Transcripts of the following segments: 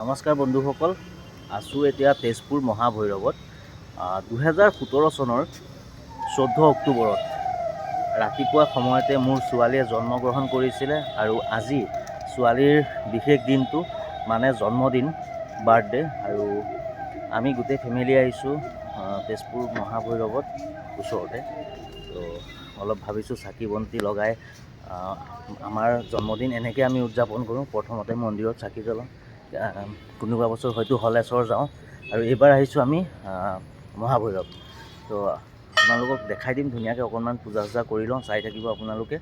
নমস্কাৰ বন্ধুসকল, আছোঁ এতিয়া তেজপুৰ মহাভৈৰৱত। 2017 চনৰ 14 অক্টোবৰত ৰাতিপুৱা সময়তে মোৰ ছোৱালীয়ে জন্মগ্ৰহণ কৰিছিলে আৰু আজি ছোৱালীৰ বিশেষ দিনটো মানে জন্মদিন, বাৰ্থডে। আৰু আমি গোটেই ফেমিলি আহিছোঁ তেজপুৰ মহাভৈৰৱত ওচৰতে। তো অলপ ভাবিছোঁ চাকি বন্তি লগাই আমাৰ জন্মদিন এনেকৈ আমি উদযাপন কৰোঁ। প্ৰথমতে মন্দিৰত চাকি জ্বলাওঁ, কোনোবা বছৰ হয়তো হলেশ্বৰ যাওঁ, আৰু এইবাৰ আহিছোঁ আমি মহাভৈৰৱ। তো আপোনালোকক দেখাই দিম ধুনীয়াকৈ, অকণমান পূজা চূজা কৰি লওঁ, চাই থাকিব আপোনালোকে।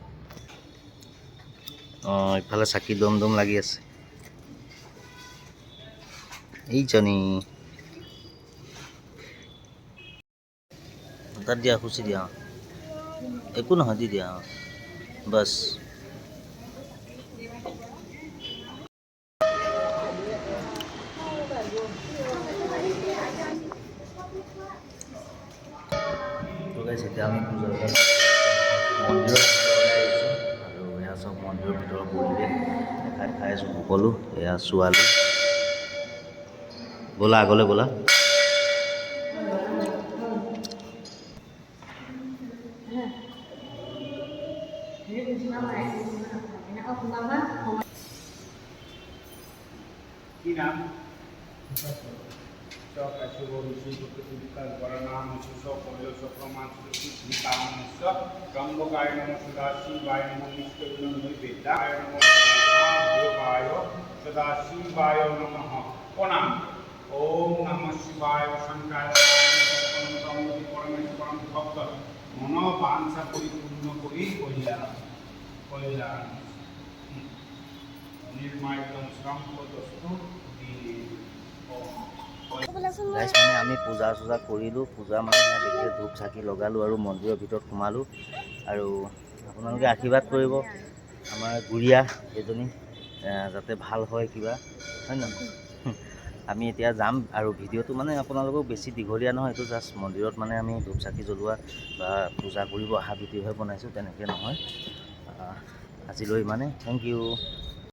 ইফালে চাকি দম দম লাগি আছে। এইজনী তাত দিয়া, খুচি দিয়া, একো নহয়, দি দিয়া বাছ। এতিয়া আমি পূজা মন্দিৰত আহিছোঁ, আৰু এয়া চব মন্দিৰৰ ভিতৰৰ পৰিৱেশ দেখাই আছোঁ সকলো। এয়া ছোৱালী, ব'লা আগলৈ ব'লা। কি নাম? শুভ ঋষি বিকাশ বরনাম সকল প্রমাণ কামস্য ব্রহ্মকায় নম সদাশিবায় নম নিষ্ঠবিনন্দী বেদায় নম মহাদেবায় সদাশিবায় নমঃ প্রণাম। ওম নমঃ শিবায় শঙ্করায় পরমেশ্বরম ভক্ত মনোবাঞ্ছা পরিপূর্ণ করি কল্যাণ নির্মায়তম সম্পদস্তু গাইজ, মানে আমি পূজা চূজা কৰিলোঁ। পূজা মানে দেখিলে ধূপ চাকি লগালোঁ আৰু মন্দিৰৰ ভিতৰত সোমালোঁ। আৰু আপোনালোকে আশীৰ্বাদ কৰিব আমাৰ গুৰিয়া এজনী, যাতে ভাল হয় কিবা, হয় নহয়। আমি এতিয়া যাম, আৰু ভিডিঅ'টো মানে আপোনালোকক বেছি দীঘলীয়া নহয়, এইটো জাষ্ট মন্দিৰত মানে আমি ধূপ চাকি জ্বলোৱা বা পূজা কৰিব অহা ভিডিঅ'হে বনাইছোঁ, তেনেকৈ নহয়। আজিলৈ ইমানে, থেংক ইউ।